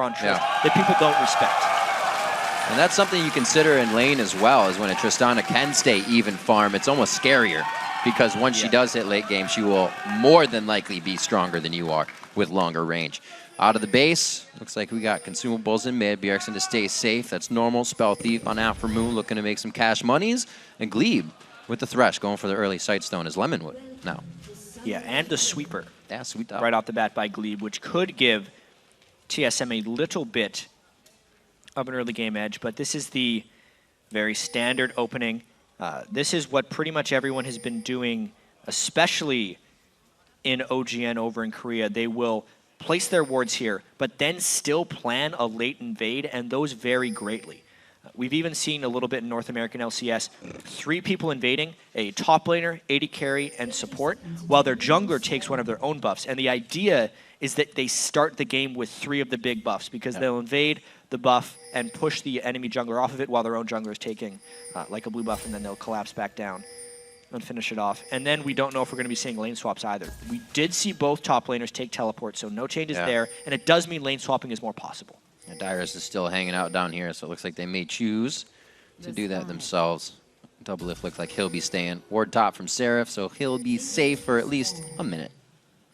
on Trist that people don't respect. And that's something you consider in lane as well, is when a Tristana can stay even farm, it's almost scarier. Because once she does hit late game, she will more than likely be stronger than you are with longer range. Out of the base, looks like we got consumables in mid. Bjergsen to stay safe. That's normal. Spell Thief on After Moon looking to make some cash monies. And Glebe with the Thresh going for the early Sightstone as Lemonwood now. Yeah, and the Sweeper. Yeah, sweet up. Right off the bat by Glebe, which could give TSM a little bit of an early game edge. But this is the very standard opening. This is what pretty much everyone has been doing, especially in OGN over in Korea. They will place their wards here, but then still plan a late invade, and those vary greatly. We've even seen a little bit in North American LCS, 3 people invading, a top laner, AD carry, and support, while their jungler takes one of their own buffs. And the idea is that they start the game with 3 of the big buffs, because they'll invade the buff and push the enemy jungler off of it while their own jungler is taking like a blue buff, and then they'll collapse back down and finish it off. And then we don't know if we're going to be seeing lane swaps either. We did see both top laners take teleport, so no changes there, and it does mean lane swapping is more possible. Yeah, Dyrus is still hanging out down here, so it looks like they may choose to do that themselves. Doublelift looks like he'll be staying. Ward top from Seraph, so he'll be safe for at least a minute.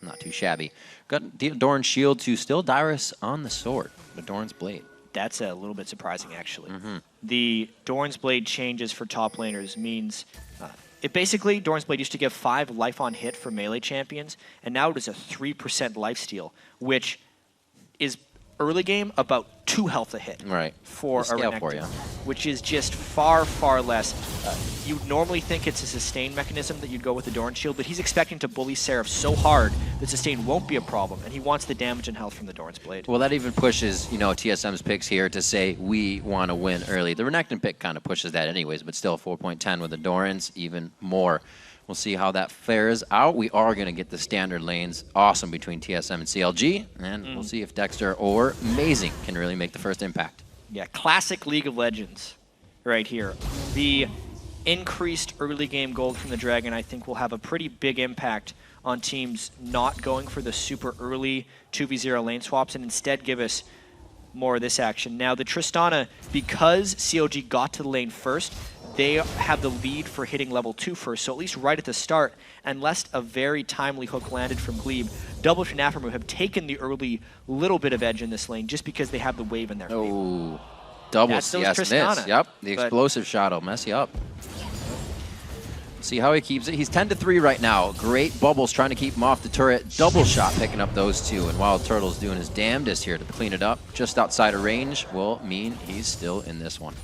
Not too shabby. Got Doran's shield to still Dyrus on the sword, the Doran's blade. That's a little bit surprising, actually. The Doran's blade changes for top laners means it basically, Doran's blade used to give 5 life on hit for melee champions, and now it is a 3% lifesteal, which is early game about 2 health a hit for a Renekton, which is just far, far less. You'd normally think it's a sustain mechanism that you'd go with the Doran shield, but he's expecting to bully Seraph so hard that sustain won't be a problem, and he wants the damage and health from the Doran's blade. Well, that even pushes, you know, TSM's picks here to say we want to win early. The Renekton pick kind of pushes that anyways, but still 4.10 with the Dorans, even more. We'll see how that fares out. We are going to get the standard lanes awesome between TSM and CLG, and we'll see if Dexter or Amazing can really make the first impact. Yeah, classic League of Legends right here. The increased early game gold from the Dragon, I think, will have a pretty big impact on teams not going for the super early 2v0 lane swaps and instead give us more of this action. Now, the Tristana, because CLG got to the lane first, they have the lead for hitting level 2 first, so at least right at the start, unless a very timely hook landed from Glebe, Doublelift and Aftermoo have taken the early little bit of edge in this lane just because they have the wave in their favor. Oh, double CS miss. Yep, the explosive shot will mess you up. See how he keeps it. He's 10-3 right now. Great bubbles trying to keep him off the turret. Double shot picking up those 2, and Wild Turtle's doing his damnedest here to clean it up. Just outside of range will mean he's still in this one.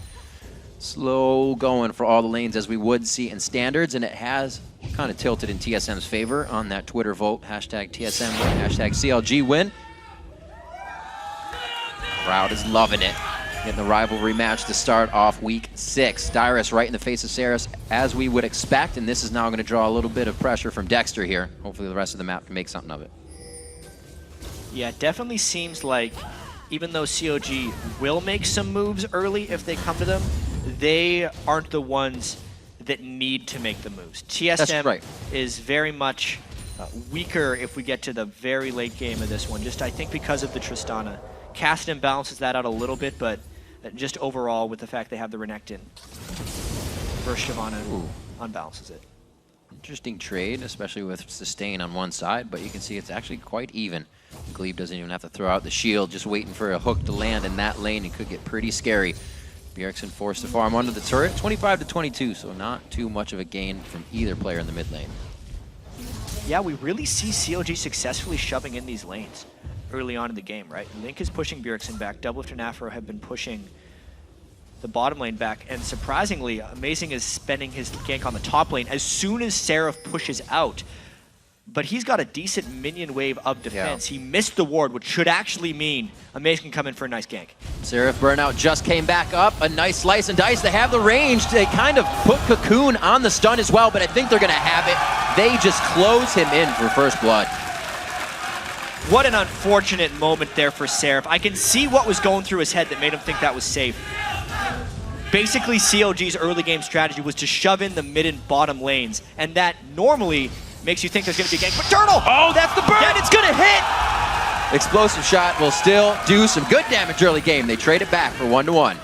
Slow going for all the lanes as we would see in standards, and it has kind of tilted in TSM's favor on that Twitter vote. Hashtag TSM win, hashtag CLG win. Crowd is loving it. Getting the rivalry match to start off week 6. Dyrus right in the face of Saris as we would expect, and this is now going to draw a little bit of pressure from Dexter here. Hopefully the rest of the map can make something of it. Yeah, it definitely seems like even though CLG will make some moves early if they come to them, they aren't the ones that need to make the moves. TSM is very much weaker if we get to the very late game of this one, just I think because of the Tristana. Kassadin balances that out a little bit, but just overall with the fact they have the Renekton versus Shyvana unbalances it. Interesting trade, especially with sustain on one side, but you can see it's actually quite even. Glebe doesn't even have to throw out the shield, just waiting for a hook to land in that lane. It could get pretty scary. Bjergsen forced to farm under the turret, 25-22, so not too much of a gain from either player in the mid lane. Yeah, we really see CLG successfully shoving in these lanes early on in the game, right? Link is pushing Bjergsen back. Doublelift and Afro have been pushing the bottom lane back, and surprisingly, Amazing is spending his gank on the top lane as soon as Seraph pushes out. But he's got a decent minion wave of defense. He missed the ward, which should actually mean Amazing can come in for a nice gank. Seraph burnout just came back up. A nice slice and dice. They have the range. They kind of put Cocoon on the stun as well, but I think they're going to have it. They just close him in for first blood. What an unfortunate moment there for Seraph. I can see what was going through his head that made him think that was safe. Basically, CLG's early game strategy was to shove in the mid and bottom lanes, and that normally makes you think there's going to be a gank. But Turtle! Oh, that's the burn! And it's going to hit! Explosive shot will still do some good damage early game. They trade it back for 1-1.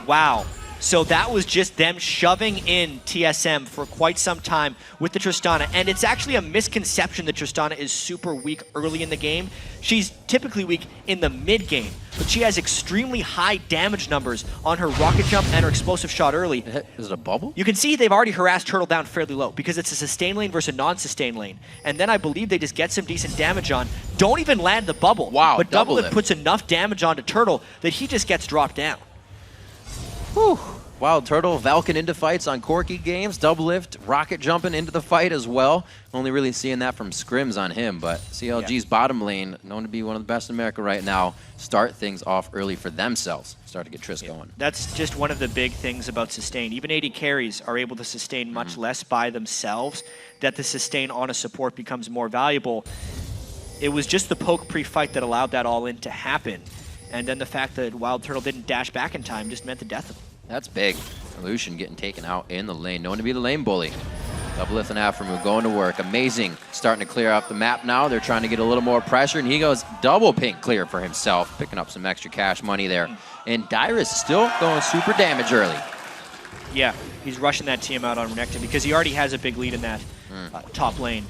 Wow. So that was just them shoving in TSM for quite some time with the Tristana. And it's actually a misconception that Tristana is super weak early in the game. She's typically weak in the mid game, but she has extremely high damage numbers on her rocket jump and her explosive shot early. Is it a bubble? You can see they've already harassed Turtle down fairly low because it's a sustain lane versus a non-sustain lane. And then I believe they just get some decent damage on. Don't even land the bubble. Wow, but Doublelift puts enough damage onto Turtle that he just gets dropped down. Whew. Wild Turtle, Valken into fights on Corky games. Doublelift, rocket jumping into the fight as well. Only really seeing that from scrims on him, but CLG's bottom lane, known to be one of the best in America right now, start things off early for themselves. Start to get Triss going. That's just one of the big things about sustain. Even AD carries are able to sustain much less by themselves, that the sustain on a support becomes more valuable. It was just the poke pre-fight that allowed that all in to happen. And then the fact that Wild Turtle didn't dash back in time just meant the death of him. That's big. Lucian getting taken out in the lane. Known to be the lane bully. Doublelift and Aframu going to work. Amazing. Starting to clear up the map now. They're trying to get a little more pressure, and he goes double pink clear for himself, picking up some extra cash money there. And Dyrus still going super damage early. Yeah, he's rushing that team out on Renekton because he already has a big lead in that top lane.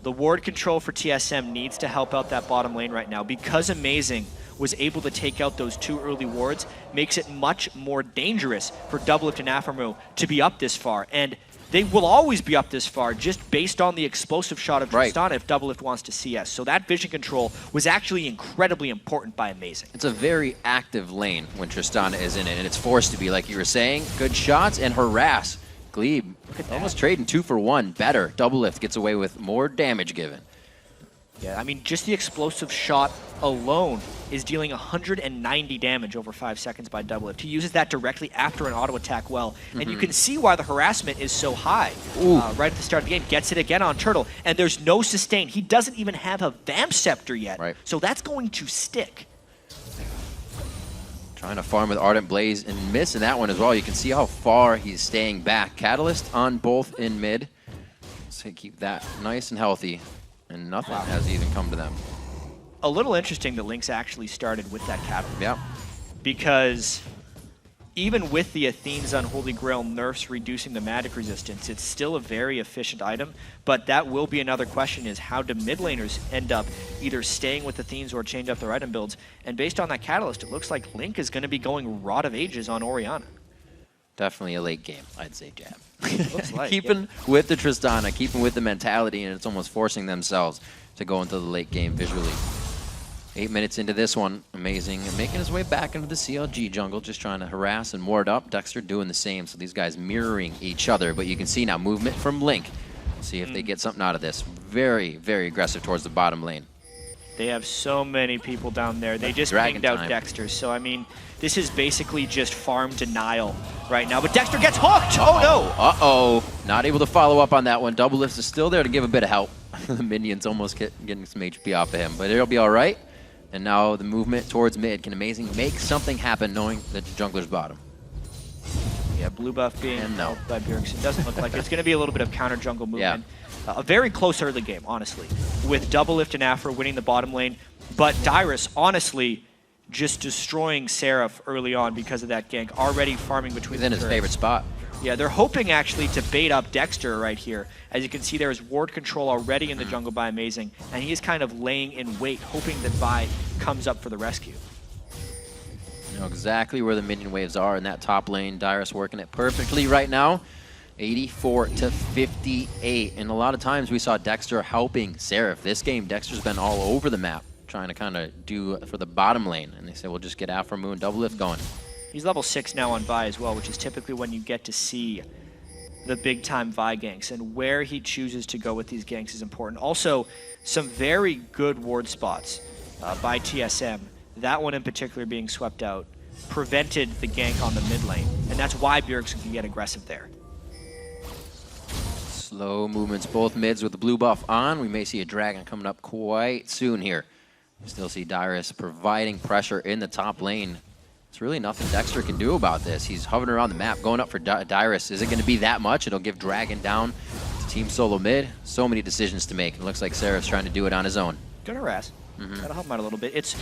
The ward control for TSM needs to help out that bottom lane right now because Amazing was able to take out those 2 early wards, makes it much more dangerous for Doublelift and Aframu to be up this far. And they will always be up this far just based on the explosive shot of Tristana if Doublelift wants to CS. So that vision control was actually incredibly important by Amazing. It's a very active lane when Tristana is in it, and it's forced to be, like you were saying, good shots and harass. Glebe almost trading 2 for 1. Better. Doublelift gets away with more damage given. Yeah, I mean, just the explosive shot alone is dealing 190 damage over 5 seconds by Doublelift. He uses that directly after an auto attack well, and you can see why the harassment is so high right at the start of the game. Gets it again on Turtle, and there's no sustain. He doesn't even have a Vamp Scepter yet, so that's going to stick. Trying to farm with Ardent Blaze and missing that one as well. You can see how far he's staying back. Catalyst on both in mid. So keep that nice and healthy, and nothing has even come to them. A little interesting that Lynx actually started with that Catalyst. Yeah. Because even with the Athene's Unholy Grail nerfs reducing the magic resistance, it's still a very efficient item. But that will be another question, is how do mid laners end up either staying with Athene's or change up their item builds? And based on that Catalyst, it looks like Link is going to be going Rod of Ages on Orianna. Definitely a late game, I'd say, Jab. Looks like, keeping with the Tristana, keeping with the mentality, and it's almost forcing themselves to go into the late game visually. 8 minutes into this one, Amazing, and making his way back into the CLG jungle, just trying to harass and ward up. Dexter doing the same, so these guys mirroring each other, but you can see now movement from Link. See if they get something out of this. Very, very aggressive towards the bottom lane. They have so many people down there. They just pinged out Dexter, so I mean, this is basically just farm denial right now, but Dexter gets hooked! Oh no! Uh-oh, not able to follow up on that one. Doublelift is still there to give a bit of help. The minions almost getting some HP off of him, but it'll be all right. And now the movement towards mid. Can Amazing make something happen knowing that the jungler's bottom? Yeah, blue buff being held by Bjergsen. Doesn't look like it's going to be a little bit of counter jungle movement. Yeah. A very close early game, honestly, with Doublelift and Afro winning the bottom lane. But Dyrus, honestly, just destroying Seraph early on because of that gank. Already farming between He's in his favorite spot. Yeah, they're hoping actually to bait up Dexter right here. As you can see, there is ward control already in the jungle by Amazing, and he is kind of laying in wait, hoping that Vi comes up for the rescue. You know exactly where the minion waves are in that top lane. Dyrus working it perfectly right now. 84 to 58, and a lot of times we saw Dexter helping Seraph. This game, Dexter's been all over the map, trying to kind of do for the bottom lane, and they said, we'll just get Aframu and Doublelift going. He's level 6 now on Vi as well, which is typically when you get to see the big-time Vi ganks, and where he chooses to go with these ganks is important. Also, some very good ward spots by TSM. That one in particular being swept out prevented the gank on the mid lane, and that's why Bjergsen can get aggressive there. Slow movements, both mids with the blue buff on. We may see a dragon coming up quite soon here. We still see Dyrus providing pressure in the top lane. There's really nothing Dexter can do about this. He's hovering around the map, going up for Dyrus. Is it going to be that much? It'll give Dragon down to Team Solo mid. So many decisions to make. It looks like Seraph's trying to do it on his own. Good harass. That'll help him out a little bit. It's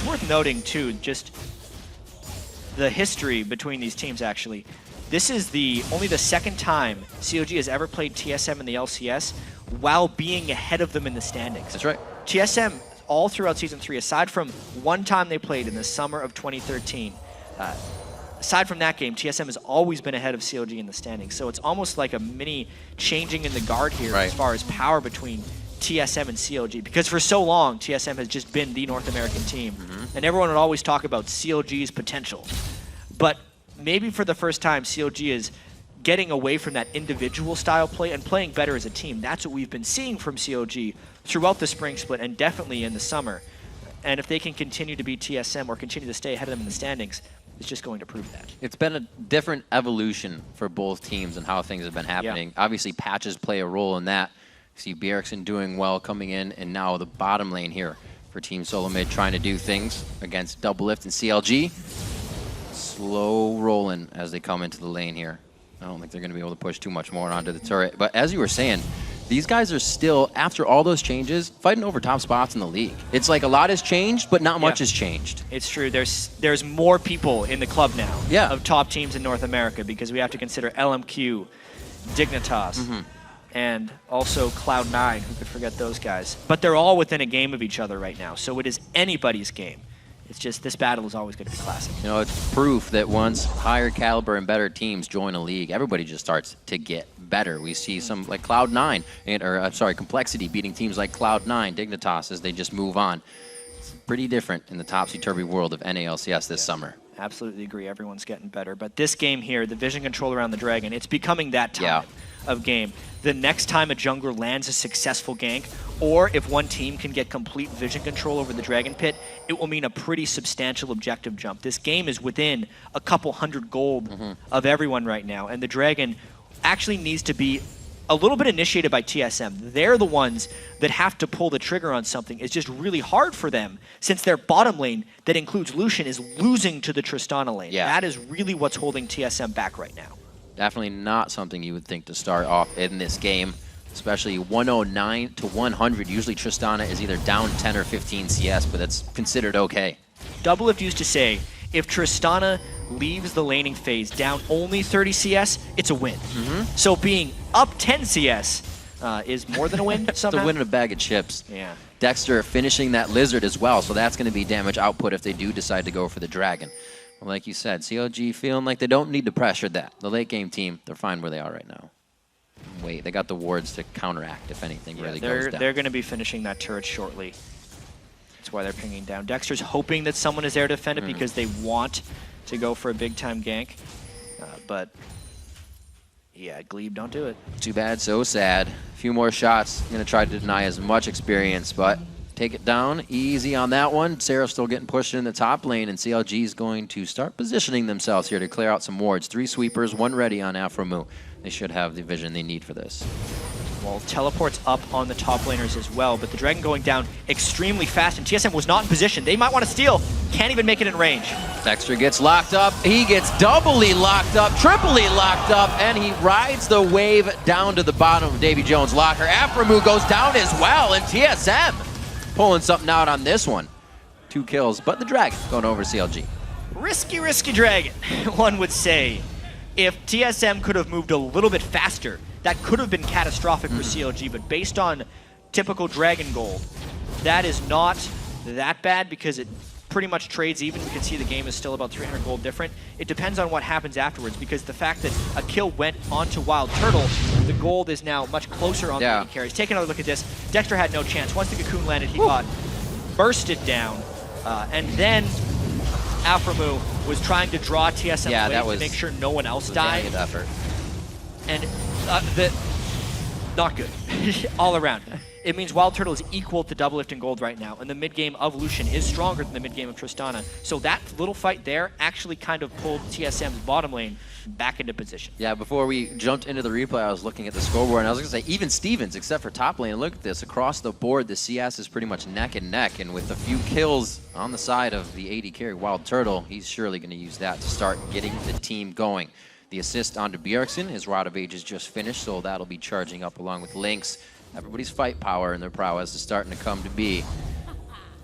worth noting, too, just the history between these teams, actually. This is only the second time CLG has ever played TSM in the LCS while being ahead of them in the standings. That's right. TSM, all throughout Season 3, aside from one time they played in the summer of 2013, aside from that game, TSM has always been ahead of CLG in the standings. So it's almost like a mini changing in the guard here as far as power between TSM and CLG. Because for so long, TSM has just been the North American team. And everyone would always talk about CLG's potential. But maybe for the first time, CLG is getting away from that individual style play and playing better as a team. That's what we've been seeing from CLG throughout the spring split and definitely in the summer. And if they can continue to beat TSM or continue to stay ahead of them in the standings, it's just going to prove that. It's been a different evolution for both teams and how things have been happening. Obviously, patches play a role in that. You see Bjergsen doing well coming in, and now the bottom lane here for Team Solo Mid trying to do things against Doublelift and CLG. Slow rolling as they come into the lane here. I don't think they're going to be able to push too much more onto the turret. But as you were saying, these guys are still, after all those changes, fighting over top spots in the league. It's like a lot has changed, but not much has changed. It's true. There's more people in the club now of top teams in North America because we have to consider LMQ, Dignitas, and also Cloud9. Who could forget those guys? But they're all within a game of each other right now, so it is anybody's game. It's just this battle is always going to be classic. You know, it's proof that once higher caliber and better teams join a league, everybody just starts to get better. We see some like Cloud9, Complexity beating teams like Cloud9, Dignitas as they just move on. It's pretty different in the topsy-turvy world of NALCS this summer. Absolutely agree. Everyone's getting better. But this game here, the vision control around the Dragon, it's becoming that time of game. The next time a jungler lands a successful gank, or if one team can get complete vision control over the Dragon Pit, it will mean a pretty substantial objective jump. This game is within a couple hundred gold of everyone right now, and the Dragon actually needs to be a little bit initiated by TSM. They're the ones that have to pull the trigger on something. It's just really hard for them since their bottom lane, that includes Lucian, is losing to the Tristana lane. That is really what's holding TSM back right now. Definitely not something you would think to start off in this game, especially 109 to 100. Usually Tristana is either down 10 or 15 CS, but that's considered okay. Doublelift used to say, if Tristana leaves the laning phase down only 30 CS, it's a win. So being up 10 CS is more than a win somehow. It's a win in a bag of chips. Yeah. Dexter finishing that Lizard as well, so that's going to be damage output if they do decide to go for the Dragon. Well, like you said, CLG feeling like they don't need to pressure that. The late game team, they're fine where they are right now. Wait, they got the wards to counteract if anything really goes down. They're going to be finishing that turret shortly. That's why they're pinging down. Dexter's hoping that someone is there to defend it because they want to go for a big-time gank. But, yeah, Glebe, don't do it. Too bad, so sad. A few more shots. Going to try to deny as much experience, but take it down. Easy on that one. Sarah's still getting pushed in the top lane, and CLG is going to start positioning themselves here to clear out some wards. 3 sweepers, 1 ready on Afromu. They should have the vision they need for this. Well, teleports up on the top laners as well, but the Dragon going down extremely fast, and TSM was not in position. They might want to steal. Can't even make it in range. Dexter gets locked up. He gets doubly locked up, triply locked up, and he rides the wave down to the bottom of Davy Jones' locker. Afromu goes down as well, and TSM pulling something out on this one. 2 kills, but the Dragon going over CLG. Risky, risky Dragon, one would say. If TSM could have moved a little bit faster, that could have been catastrophic for CLG, but based on typical Dragon gold, that is not that bad because it pretty much trades even. We can see the game is still about 300 gold different. It depends on what happens afterwards because the fact that a kill went onto Wild Turtle, the gold is now much closer on the lane carries. Take another look at this. Dexter had no chance. Once the cocoon landed, he got bursted down, and then Afromu was trying to draw TSM away to make sure no one else died. Effort. And not good all around. It means Wild Turtle is equal to Doublelift in gold right now, and the mid game of Lucian is stronger than the mid game of Tristana. So that little fight there actually kind of pulled TSM's bottom lane back into position. Yeah, before we jumped into the replay, I was looking at the scoreboard, and I was going to say, even Stevens, except for top lane, look at this. Across the board, the CS is pretty much neck and neck, and with a few kills on the side of the AD carry, Wild Turtle, he's surely going to use that to start getting the team going. The assist onto Bjergsen, his Rod of Ages just finished, so that'll be charging up along with Lynx. Everybody's fight power and their prowess is starting to come to be.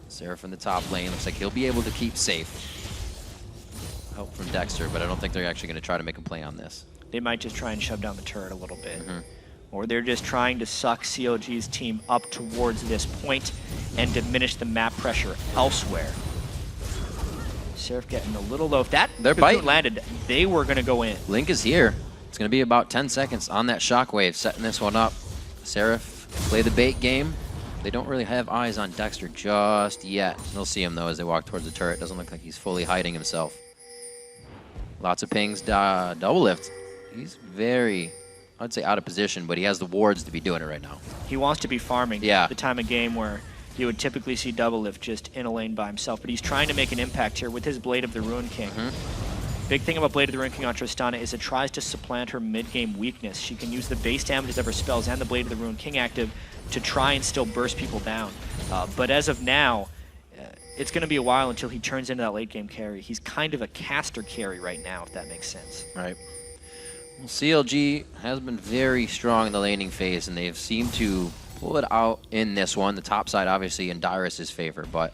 Seraph in the top lane. Looks like he'll be able to keep safe. Help from Dexter, but I don't think they're actually going to try to make him play on this. They might just try and shove down the turret a little bit. Or they're just trying to suck CLG's team up towards this point and diminish the map pressure elsewhere. Seraph getting a little low. If that cocoon landed, they were going to go in. Link is here. It's going to be about 10 seconds on that shockwave, setting this one up. Seraph play the bait game. They don't really have eyes on Dexter just yet. They'll see him, though, as they walk towards the turret. Doesn't look like he's fully hiding himself. Lots of pings. Double lift. He's very, I'd say, out of position, but he has the wards to be doing it right now. He wants to be farming the time of game where you would typically see double lift just in a lane by himself, but he's trying to make an impact here with his Blade of the Ruin King. Big thing about Blade of the Ruin King on Tristana is it tries to supplant her mid-game weakness. She can use the base damages of her spells and the Blade of the Ruin King active to try and still burst people down. But as of now, it's going to be a while until he turns into that late-game carry. He's kind of a caster carry right now, if that makes sense. Right. Well, CLG has been very strong in the laning phase, and they've seemed to pull it out in this one. The top side, obviously, in Dyrus' favor, but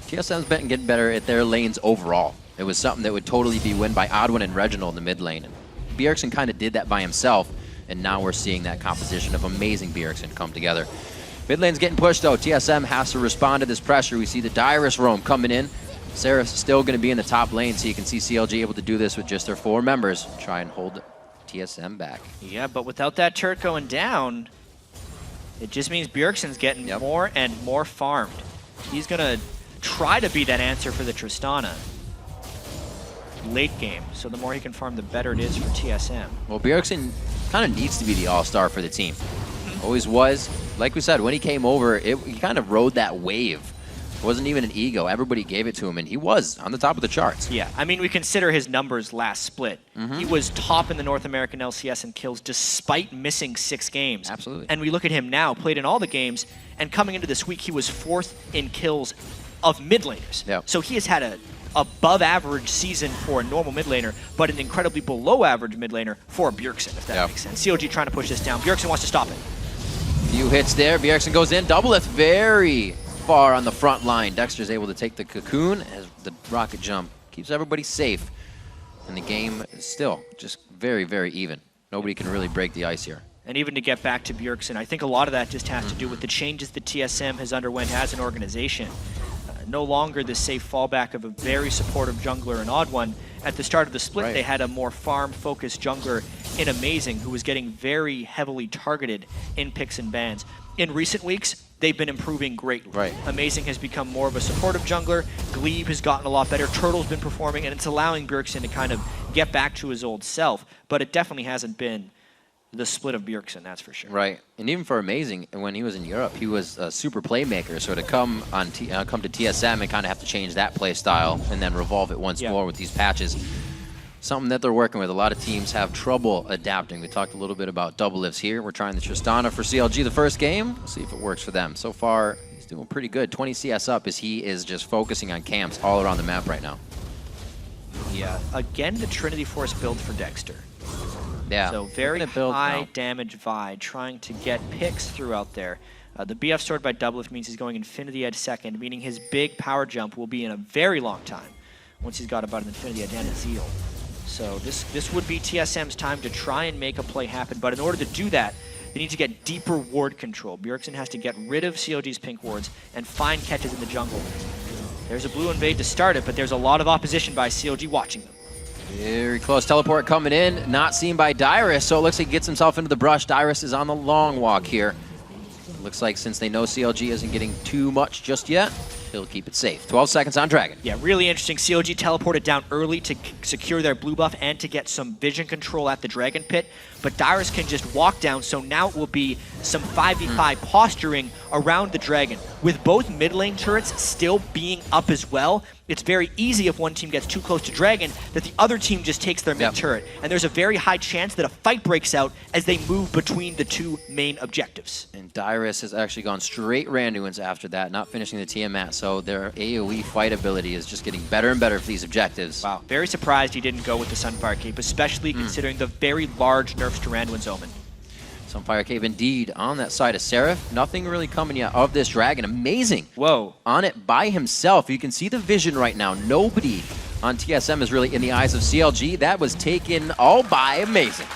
TSM's been getting better at their lanes overall. It was something that would totally be won by Oddwin and Reginald in the mid lane. And Bjergsen kind of did that by himself, and now we're seeing that composition of amazing Bjergsen come together. Mid lane's getting pushed, though. TSM has to respond to this pressure. We see the Dyrus roam coming in. Seraph's still going to be in the top lane, so you can see CLG able to do this with just their 4 members. Try and hold TSM back. Yeah, but without that turret going down, it just means Bjergsen's getting more and more farmed. He's going to try to be that answer for the Tristana late game, so the more he can farm, the better it is for TSM. Well, Bjergsen kind of needs to be the all-star for the team. Always was. Like we said, when he came over, he kind of rode that wave. It wasn't even an ego. Everybody gave it to him, and he was on the top of the charts. Yeah, I mean, we consider his numbers last split. He was top in the North American LCS in kills despite missing 6 games. Absolutely. And we look at him now, played in all the games, and coming into this week, he was 4th in kills of mid laners. Yep. So he has had a above average season for a normal mid laner, but an incredibly below average mid laner for a Bjergsen, if that makes sense. CLG trying to push this down. Bjergsen wants to stop it. Few hits there. Bjergsen goes in. Double lift very far on the front line. Dexter's able to take the cocoon as the rocket jump keeps everybody safe. And the game is still just very, very even. Nobody can really break the ice here. And even to get back to Bjergsen, I think a lot of that just has to do with the changes that TSM has underwent as an organization. No longer the safe fallback of a very supportive jungler in Oddone. At the start of the split, they had a more farm-focused jungler in Amazing who was getting very heavily targeted in picks and bans. In recent weeks, they've been improving greatly. Amazing has become more of a supportive jungler. Glebe has gotten a lot better. Turtle's been performing, and it's allowing Bjergsen to kind of get back to his old self. But it definitely hasn't been the split of Bjergsen, that's for sure. Right, and even for Amazing, when he was in Europe, he was a super playmaker. So to come to TSM and kind of have to change that play style and then revolve it once more with these patches, something that they're working with. A lot of teams have trouble adapting. We talked a little bit about double lifts here. We're trying the Tristana for CLG the first game. We'll see if it works for them. So far, he's doing pretty good. 20 CS up as he is just focusing on camps all around the map right now. Yeah, again, the Trinity Force build for Dexter. Yeah. So very high damage Vi, trying to get picks throughout there. The BF stored by double lift means he's going Infinity Edge second, meaning his big power jump will be in a very long time once he's got about an Infinity Edge and a Zeal. So this would be TSM's time to try and make a play happen, but in order to do that, they need to get deeper ward control. Bjergsen has to get rid of CLG's pink wards and find catches in the jungle. There's a blue invade to start it, but there's a lot of opposition by CLG watching them. Very close teleport coming in, not seen by Dyrus, so it looks like he gets himself into the brush. Dyrus is on the long walk here. Looks like since they know CLG isn't getting too much just yet, he'll keep it safe. 12 seconds on Dragon. Yeah, really interesting. CLG teleported down early to secure their blue buff and to get some vision control at the Dragon Pit, but Dyrus can just walk down, so now it will be some 5v5 posturing around the Dragon. With both mid lane turrets still being up as well, it's very easy if one team gets too close to Dragon that the other team just takes their mid turret. And there's a very high chance that a fight breaks out as they move between the 2 main objectives. And Dyrus has actually gone straight Randuin's after that, not finishing the Tiamat, so their AoE fight ability is just getting better and better for these objectives. Wow, very surprised he didn't go with the Sunfire Cape, especially considering the very large nerfs to Randuin's Omen. Sunfire Cave indeed on that side of Seraph. Nothing really coming yet of this dragon. Amazing. Whoa. On it by himself. You can see the vision right now. Nobody on TSM is really in the eyes of CLG. That was taken all by amazing.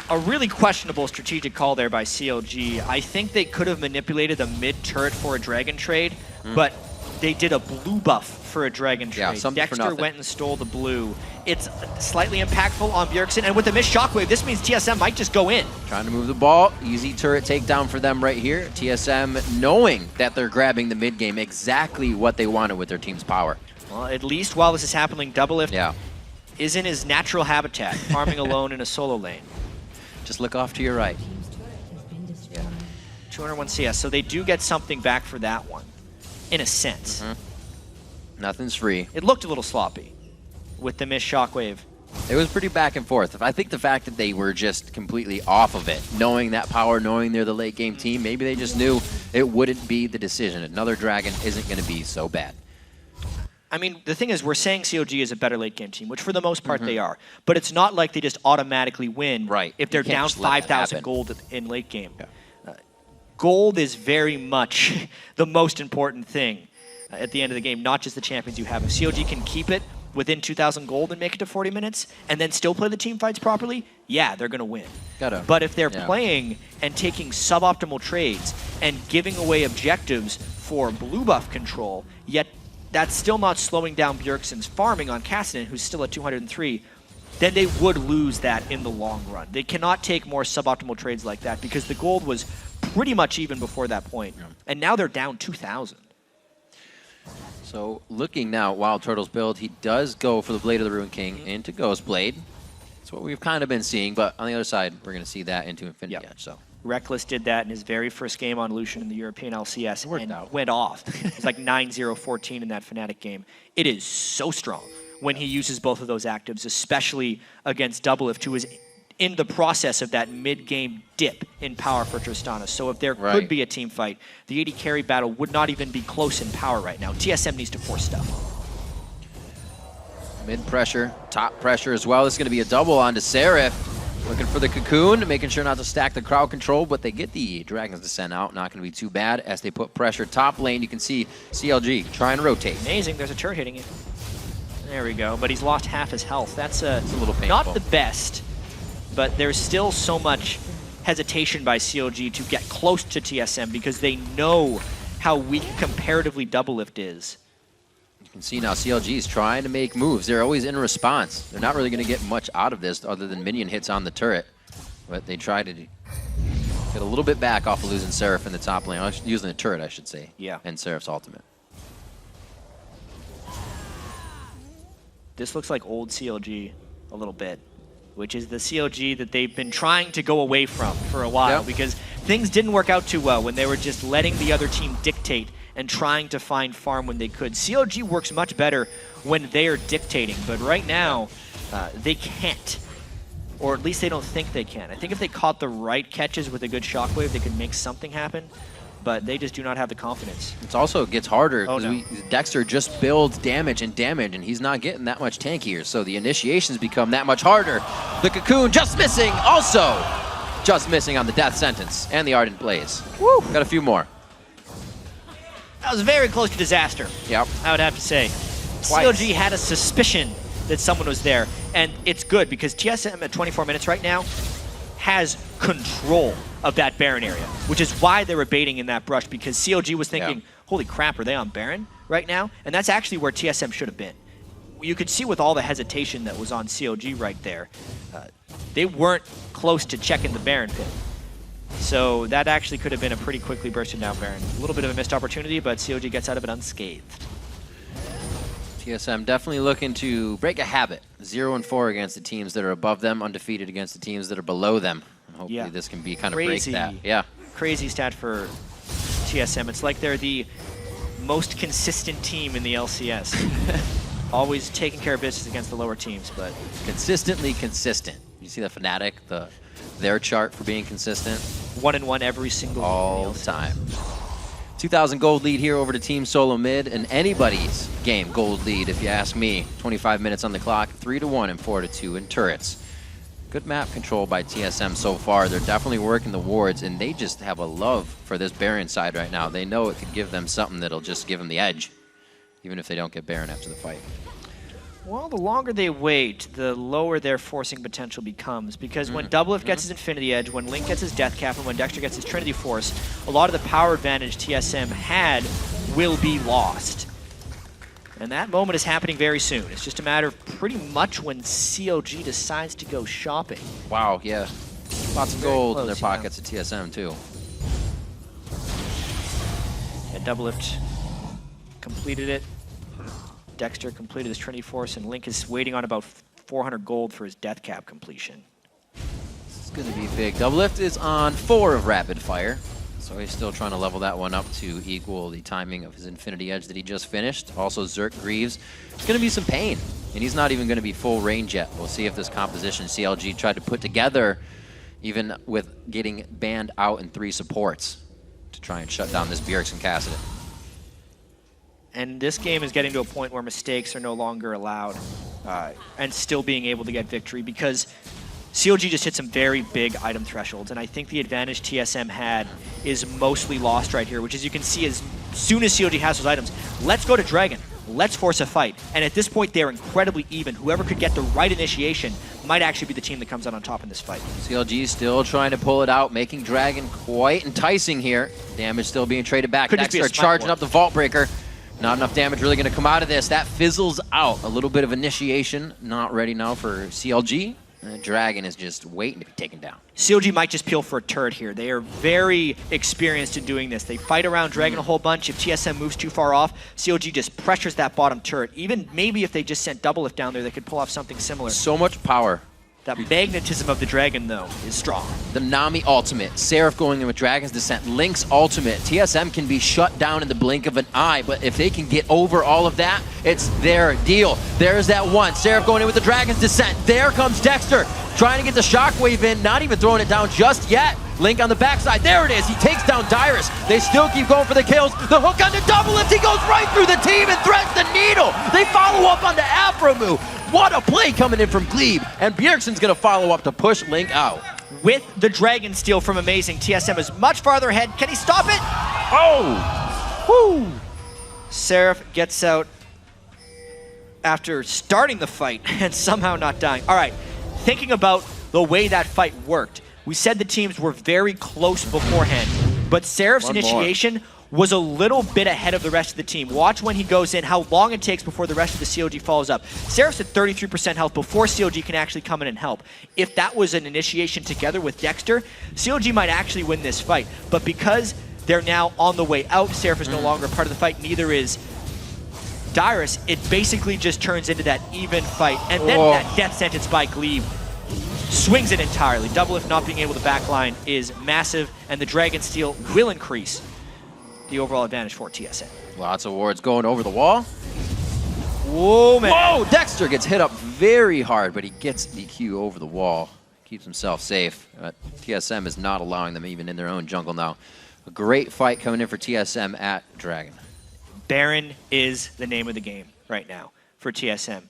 A really questionable strategic call there by CLG. I think they could have manipulated the mid turret for a dragon trade, but they did a blue buff for a dragon trade. Yeah, Dexter went and stole the blue. It's slightly impactful on Bjergsen, and with the missed shockwave, this means TSM might just go in. Trying to move the ball. Easy turret takedown for them right here. TSM knowing that they're grabbing the mid game, exactly what they wanted with their team's power. Well, at least while this is happening, Doublelift is in his natural habitat, farming alone in a solo lane. Just look off to your right. 201 CS, so they do get something back for that one, in a sense. Nothing's free. It looked a little sloppy with the missed shockwave. It was pretty back and forth. I think the fact that they were just completely off of it, knowing that power, knowing they're the late game team, maybe they just knew it wouldn't be the decision. Another dragon isn't going to be so bad. I mean, the thing is, we're saying CLG is a better late game team, which for the most part they are. But it's not like they just automatically win if they're down 5,000 gold in late game. Gold is very much the most important thing at the end of the game, not just the champions you have. If CLG can keep it within 2,000 gold and make it to 40 minutes and then still play the team fights properly, yeah, they're going to win. But if they're playing and taking suboptimal trades and giving away objectives for blue buff control, yet that's still not slowing down Bjergsen's farming on Cassidy, who's still at 203, then they would lose that in the long run. They cannot take more suboptimal trades like that because the gold was pretty much even before that point. And now they're down 2,000. So looking now at Wild Turtle's build, he does go for the Blade of the Ruined King into Ghost Blade. That's what we've kind of been seeing, but on the other side, we're going to see that into Infinity Edge. So Reckless did that in his very first game on Lucian in the European LCS and went off. It's like 9-0-14 in that Fnatic game. It is so strong when he uses both of those actives, especially against Doublelift, who is in the process of that mid-game dip in power for Tristana. So if there could be a team fight, the AD carry battle would not even be close in power right now. TSM needs to force stuff. Mid pressure, top pressure as well. This is going to be a double onto Seraph. Looking for the cocoon, making sure not to stack the crowd control, but they get the Dragon's Descent out. Not going to be too bad as they put pressure. Top lane, you can see CLG trying to rotate. Amazing, there's a turret hitting it. There we go, but he's lost half his health. That's a little painful. Not the best, but there's still so much hesitation by CLG to get close to TSM because they know how weak comparatively Doublelift is. You can see now CLG is trying to make moves. They're always in response. They're not really going to get much out of this other than minion hits on the turret. But they try to get a little bit back off of losing Seraph in the top lane. Using the turret, I should say. Yeah. And Seraph's ultimate. This looks like old CLG a little bit, which is the CLG that they've been trying to go away from for a while because things didn't work out too well when they were just letting the other team dictate and trying to find farm when they could. CLG works much better when they are dictating, but right now they can't, or at least they don't think they can. I think if they caught the right catches with a good shockwave, they could make something happen, but they just do not have the confidence. It also gets harder because Dexter just builds damage, and he's not getting that much tankier, so the initiations become that much harder. The cocoon just missing, also just missing on the death sentence and the ardent blaze. Woo. Got a few more. That was very close to disaster. Yep. I would have to say. Twice. CLG had a suspicion that someone was there, and it's good because TSM at 24 minutes right now has control of that Baron area, which is why they were baiting in that brush, because CLG was thinking, holy crap, are they on Baron right now? And that's actually where TSM should have been. You could see with all the hesitation that was on CLG right there, they weren't close to checking the Baron pit. So that actually could have been a pretty quickly bursting down Baron. A little bit of a missed opportunity, but CLG gets out of it unscathed. TSM definitely looking to break a habit. 0-4 against the teams that are above them, undefeated against the teams that are below them. Hopefully this can be kind of break that. Yeah. Crazy stat for TSM. It's like they're the most consistent team in the LCS. Always taking care of business against the lower teams, but consistently consistent. You see the Fnatic, their chart for being consistent. 1-1 every single all the time. 2,000 gold lead here over to Team Solo Mid, and anybody's game gold lead, if you ask me. 25 minutes on the clock, 3-1 and 4-2 in turrets. Good map control by TSM so far. They're definitely working the wards, and they just have a love for this Baron side right now. They know it could give them something that'll just give them the edge, even if they don't get Baron after the fight. Well, the longer they wait, the lower their forcing potential becomes, because when Doublelift gets his Infinity Edge, when Link gets his Death Cap, and when Dexter gets his Trinity Force, a lot of the power advantage TSM had will be lost. And that moment is happening very soon. It's just a matter of pretty much when CLG decides to go shopping. Wow, yeah. Lots of gold in their pockets at TSM, too. And Doublelift completed it. Dexter completed his Trinity Force, and Link is waiting on about 400 gold for his Death Cap completion. This is going to be big. Doublelift is on 4 of Rapid Fire. So he's still trying to level that one up to equal the timing of his Infinity Edge that he just finished. Also, Zerk Greaves. It's going to be some pain, and he's not even going to be full range yet. We'll see if this composition CLG tried to put together, even with getting banned out in 3 supports, to try and shut down this Bjergsen Kassadin. And this game is getting to a point where mistakes are no longer allowed, and still being able to get victory, because CLG just hit some very big item thresholds, and I think the advantage TSM had is mostly lost right here, which, as you can see, as soon as CLG has those items, let's go to Dragon, let's force a fight. And at this point, they're incredibly even. Whoever could get the right initiation might actually be the team that comes out on top in this fight. CLG still trying to pull it out, making Dragon quite enticing here. Damage still being traded back. Dexter charging up the Vault Breaker. Not enough damage really going to come out of this. That fizzles out. A little bit of initiation. Not ready now for CLG. Dragon is just waiting to be taken down. CLG might just peel for a turret here. They are very experienced in doing this. They fight around Dragon a whole bunch. If TSM moves too far off, CLG just pressures that bottom turret. Even maybe if they just sent Doublelift down there, they could pull off something similar. So much power. That magnetism of the Dragon, though, is strong. The Nami ultimate. Seraph going in with Dragon's Descent. Link's ultimate. TSM can be shut down in the blink of an eye, but if they can get over all of that, it's their deal. There's that one. Seraph going in with the Dragon's Descent. There comes Dexter, trying to get the Shockwave in, not even throwing it down just yet. Link on the backside. There it is. He takes down Dyrus. They still keep going for the kills. The hook on the Doublelift. He goes right through the team and threads the needle. They follow up on the Afromu. What a play coming in from Glebe. And Bjergsen's going to follow up to push Link out. With the Dragon Steal from Amazing, TSM is much farther ahead. Can he stop it? Oh! Woo! Seraph gets out after starting the fight and somehow not dying. All right, thinking about the way that fight worked, we said the teams were very close beforehand, but Seraph's initiation was a little bit ahead of the rest of the team. Watch when he goes in, how long it takes before the rest of the CLG follows up. Seraph's at 33% health before CLG can actually come in and help. If that was an initiation together with Dexter, CLG might actually win this fight. But because they're now on the way out, Seraph is no longer part of the fight, neither is Dyrus, it basically just turns into that even fight. And then that death sentence by Glebe swings it entirely. Doublelift not being able to backline is massive, and the Dragon Steal will increase the overall advantage for TSM. Lots of wards going over the wall. Whoa, man. Whoa! Dexter gets hit up very hard, but he gets DQ over the wall. Keeps himself safe. TSM is not allowing them even in their own jungle now. A great fight coming in for TSM at Dragon. Baron is the name of the game right now for TSM.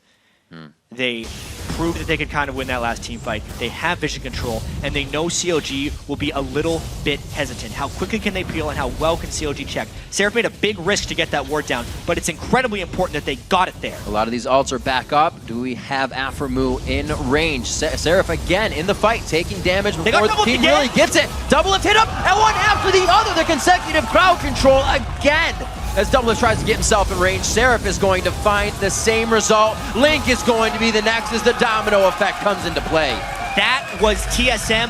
They proved that they could kind of win that last team fight. They have vision control, and they know CLG will be a little bit hesitant. How quickly can they peel, and how well can CLG check? Seraph made a big risk to get that ward down, but it's incredibly important that they got it there. A lot of these ults are back up. Do we have Afromu in range? Seraph again in the fight, taking damage before the team really gets it. Doublelift hit up, and one after the other. The consecutive crowd control again. As Doublelift tries to get himself in range, Seraph is going to find the same result. Link is going to be the next as the domino effect comes into play. That was TSM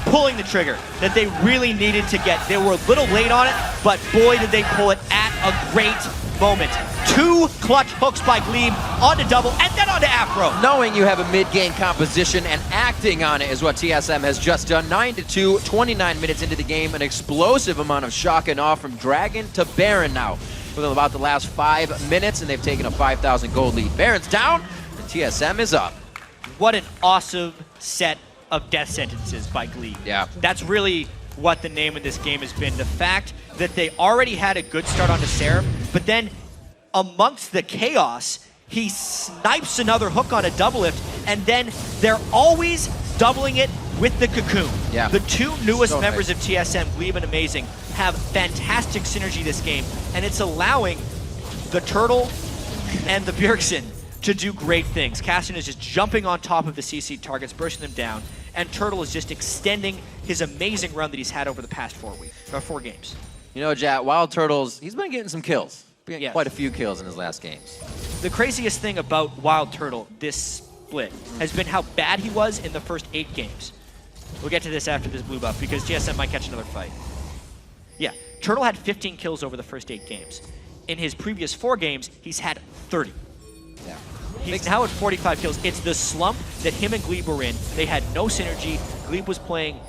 pulling the trigger that they really needed to get. They were a little late on it, but boy did they pull it at a great moment. 2 clutch hooks by Glebe onto Double and then onto Afro. Knowing you have a mid-game composition and acting on it is what TSM has just done. 9-2, 29 minutes into the game, an explosive amount of shock and awe from Dragon to Baron now. Within about the last 5 minutes, and they've taken a 5,000 gold lead. Baron's down, and TSM is up. What an awesome set of death sentences by Glebe. Yeah. That's really what the name of this game has been. The fact that they already had a good start onto Seraph, but then amongst the chaos, he snipes another hook on a Doublelift, and then they're always doubling it with the Cocoon. Yeah. The two newest members of TSM, Glebe and Amazing, have fantastic synergy this game, and it's allowing the Turtle and the Bjergsen to do great things. Cassian is just jumping on top of the CC targets, bursting them down, and Turtle is just extending his amazing run that he's had over the past 4 games. You know, Jat, Wild Turtles, he's been getting some kills. Yes. Quite a few kills in his last games. The craziest thing about Wild Turtle this split has been how bad he was in the first 8 games. We'll get to this after this blue buff, because TSM might catch another fight. Yeah, Turtle had 15 kills over the first 8 games. In his previous 4 games, he's had 30. Yeah. He's now at 45 kills. It's the slump that him and Glebe were in. They had no synergy. Glebe was playing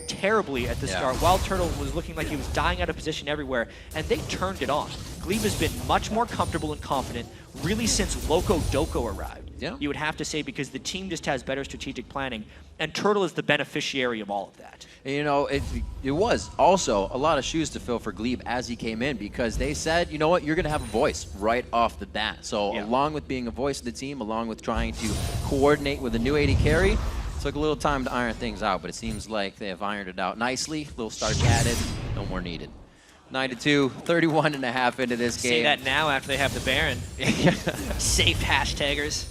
terribly at the start. Wild Turtle was looking like he was dying out of position everywhere, and they turned it on. Glebe has been much more comfortable and confident really since Loco Doco arrived. Yeah. You would have to say, because the team just has better strategic planning, and Turtle is the beneficiary of all of that. And, you know, it was also a lot of shoes to fill for Glebe as he came in, because they said, you know what, you're going to have a voice right off the bat. So along with being a voice of the team, along with trying to coordinate with a new AD carry, took a little time to iron things out, but it seems like they have ironed it out nicely. Little starch added, no more needed. 9-2, 31.5 into this game. Say that now after they have the Baron. Safe hashtaggers.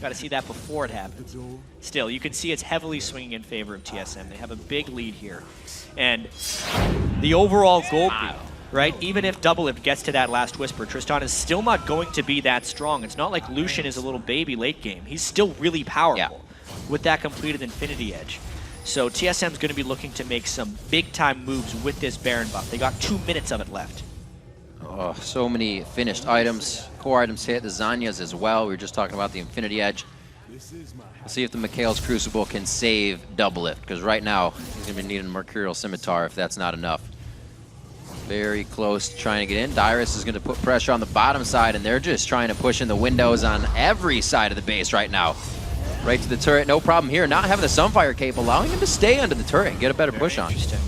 Got to see that before it happens. Still, you can see it's heavily swinging in favor of TSM. They have a big lead here. And the overall gold lead, right? Even if Doublelift gets to that last Whisper, Tristan is still not going to be that strong. It's not like Lucian is a little baby late game. He's still really powerful with that completed Infinity Edge. So TSM's going to be looking to make some big-time moves with this Baron buff. They got 2 minutes of it left. Oh, so many finished items. Core items hit, the Zanyas as well. We were just talking about the Infinity Edge. We'll see if the Mikhail's Crucible can save Doublelift, because right now he's going to be needing a Mercurial Scimitar if that's not enough. Very close to trying to get in. Dyrus is going to put pressure on the bottom side, and they're just trying to push in the windows on every side of the base right now. Right to the turret, no problem here. Not having the Sunfire Cape, allowing him to stay under the turret and get a better push on. Interesting.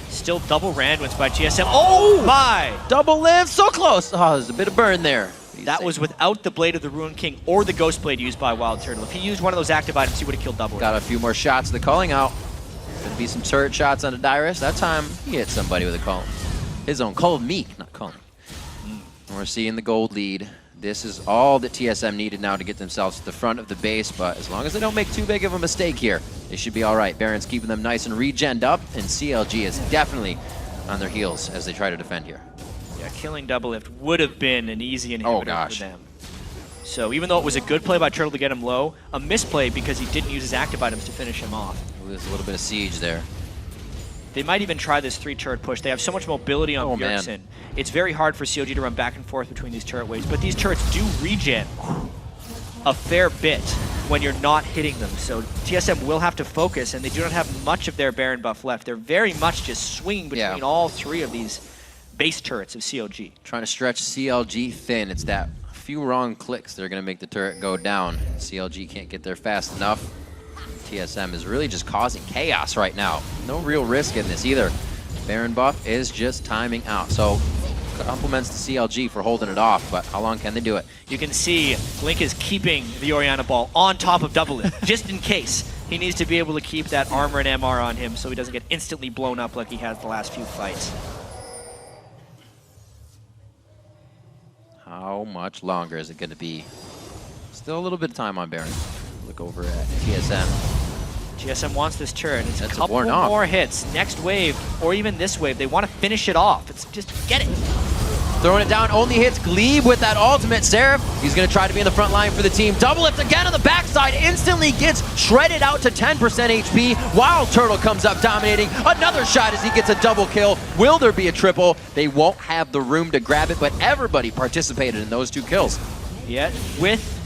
Still double Randwins by TSM. Oh my! Doublelift, so close. Oh, there's a bit of burn there. That was without the Blade of the Ruin King or the Ghost Blade used by Wild Turtle. If he used one of those active items, he would have killed Doublelift. Got a few more shots. The calling out. Gonna be some turret shots onto Dyrus. That time, he hit somebody with a call. His own call of meek, not calling. And we're seeing the gold lead. This is all that TSM needed now to get themselves to the front of the base, but as long as they don't make too big of a mistake here, they should be all right. Baron's keeping them nice and regened up, and CLG is definitely on their heels as they try to defend here. Yeah, killing Doublelift would have been an easy inhibitor for them. So even though it was a good play by Turtle to get him low, a misplay because he didn't use his active items to finish him off. There's a little bit of siege there. They might even try this 3-turret push. They have so much mobility on Bjergsen. It's very hard for CLG to run back and forth between these turret waves, but these turrets do regen a fair bit when you're not hitting them. So TSM will have to focus, and they do not have much of their Baron buff left. They're very much just swinging between all 3 of these base turrets of CLG. Trying to stretch CLG thin. It's that few wrong clicks that are going to make the turret go down. CLG can't get there fast enough. TSM is really just causing chaos right now. No real risk in this either. Baron buff is just timing out. So compliments to CLG for holding it off, but how long can they do it? You can see Link is keeping the Orianna ball on top of Doublelift, just in case. He needs to be able to keep that armor and MR on him so he doesn't get instantly blown up like he has the last few fights. How much longer is it going to be? Still a little bit of time on Baron. Look over at TSM. TSM wants this turret. It's a couple more hits. Next wave, or even this wave, they want to finish it off. It's just get it. Throwing it down, only hits Glebe with that ultimate. Seraph, he's going to try to be in the front line for the team. Doublelift again on the backside, instantly gets shredded out to 10% HP. Wild Turtle comes up dominating. Another shot as he gets a double kill. Will there be a triple? They won't have the room to grab it, but everybody participated in those 2 kills. Yet, with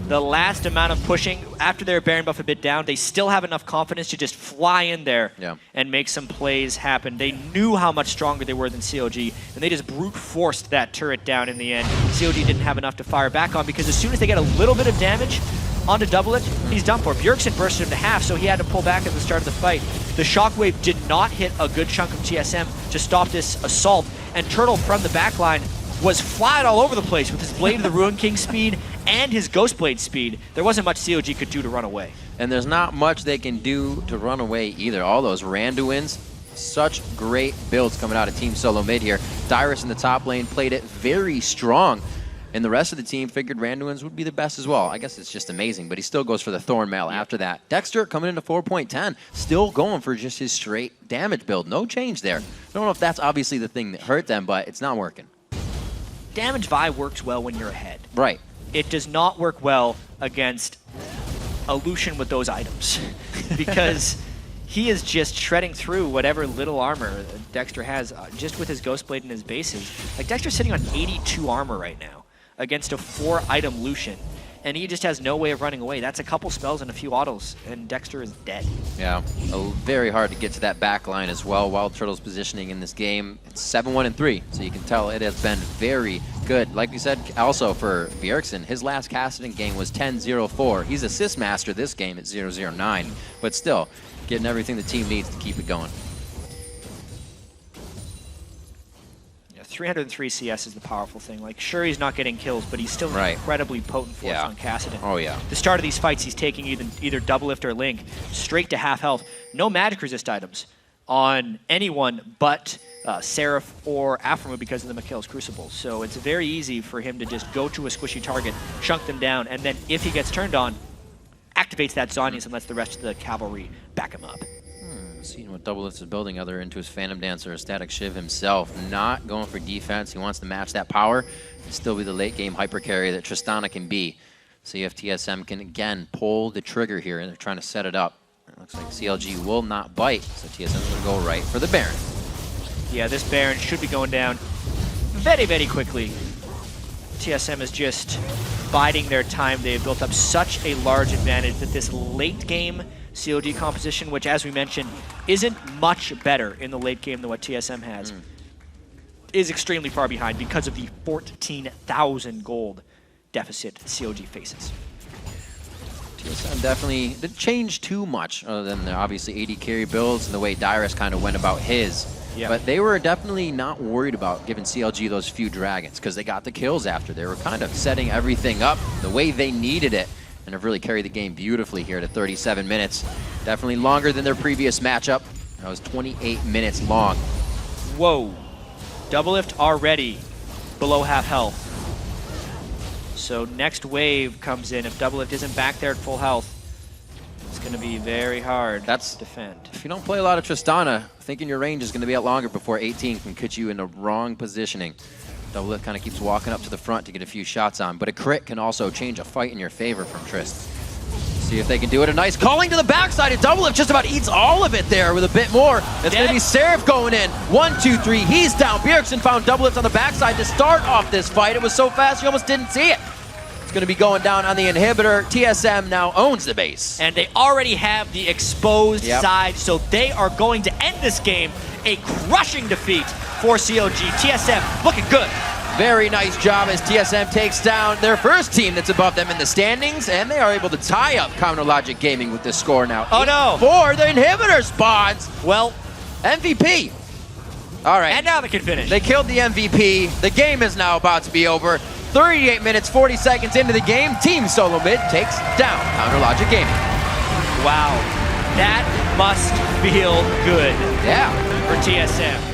the last amount of pushing, after their Baron buff a bit down, they still have enough confidence to just fly in there and make some plays happen. They knew how much stronger they were than CLG, and they just brute forced that turret down in the end. CLG didn't have enough to fire back on, because as soon as they get a little bit of damage onto Doublelift, he's done for. Bjergsen bursted him to half, so he had to pull back at the start of the fight. The shockwave did not hit a good chunk of TSM to stop this assault, and Turtle from the backline was flying all over the place with his Blade of the Ruin King speed and his Ghost Blade speed. There wasn't much CLG could do to run away. And there's not much they can do to run away either. All those Randuins, such great builds coming out of Team Solo Mid here. Dyrus in the top lane played it very strong. And the rest of the team figured Randuins would be the best as well. I guess it's just amazing, but he still goes for the Thorn Mail after that. Dexter coming into 4.10, still going for just his straight damage build. No change there. I don't know if that's obviously the thing that hurt them, but it's not working. Damage Vi works well when you're ahead. Right. It does not work well against a Lucian with those items because he is just shredding through whatever little armor Dexter has just with his Ghost Blade and his bases. Like, Dexter's sitting on 82 armor right now against a 4-item Lucian, and he just has no way of running away. That's a couple spells and a few autos, and Dexter is dead. Yeah, very hard to get to that back line as well. Wild Turtle's positioning in this game, it's 7-1-3, so you can tell it has been very good. Like we said, also for Bjergsen, his last Kassadin game was 10-0-4. He's assist master this game at 0-0-9, but still, getting everything the team needs to keep it going. 303 CS is the powerful thing. Like, sure, he's not getting kills, but he's still an incredibly potent force on Kassadin. Oh, yeah. The start of these fights, he's taking either double lift or link straight to half health. No magic resist items on anyone but Seraph or Aphromu because of the Mikhail's Crucible. So it's very easy for him to just go to a squishy target, chunk them down, and then if he gets turned on, activates that Zonius and lets the rest of the cavalry back him up. Seeing what Double Lift is building other into his Phantom Dancer, Static Shiv himself, not going for defense. He wants to match that power and still be the late game hyper carry that Tristana can be. See if TSM can again pull the trigger here, and they're trying to set it up. It looks like CLG will not bite, so TSM is going to go right for the Baron. Yeah, this Baron should be going down very, very quickly. TSM is just biding their time. They've built up such a large advantage that this late game COD composition, which, as we mentioned, isn't much better in the late game than what TSM has, is extremely far behind because of the 14,000 gold deficit COG faces. TSM definitely didn't change too much other than the obviously AD carry builds and the way Dyrus kind of went about his. Yeah. But they were definitely not worried about giving CLG those few dragons because they got the kills after. They were kind of setting everything up the way they needed it, and have really carried the game beautifully here to 37 minutes. Definitely longer than their previous matchup. That was 28 minutes long. Whoa. Double Lift already below half health. So next wave comes in. If Double Lift isn't back there at full health, it's going to be very hard to defend. If you don't play a lot of Tristana, thinking your range is going to be out longer before 18 can put you in the wrong positioning. Double Lift kind of keeps walking up to the front to get a few shots on, but a crit can also change a fight in your favor from Trist. See if they can do it. A nice calling to the backside, and Double Lift just about eats all of it there with a bit more. It's going to be Seraph going in. 1, 2, 3, he's down. Bjergsen found Double Lift on the backside to start off this fight. It was so fast you almost didn't see it. It's going to be going down on the inhibitor. TSM now owns the base. And they already have the exposed side, so they are going to end this game a crushing defeat for CLG. TSM looking good. Very nice job as TSM takes down their first team that's above them in the standings, and they are able to tie up Counter Logic Gaming with this score now. Oh no! For the inhibitor spawns. Well, MVP. All right. And now they can finish. They killed the MVP. The game is now about to be over. 38 minutes, 40 seconds into the game, Team Solo Mid takes down Counter Logic Gaming. Wow. That must feel good. Yeah. For TSM.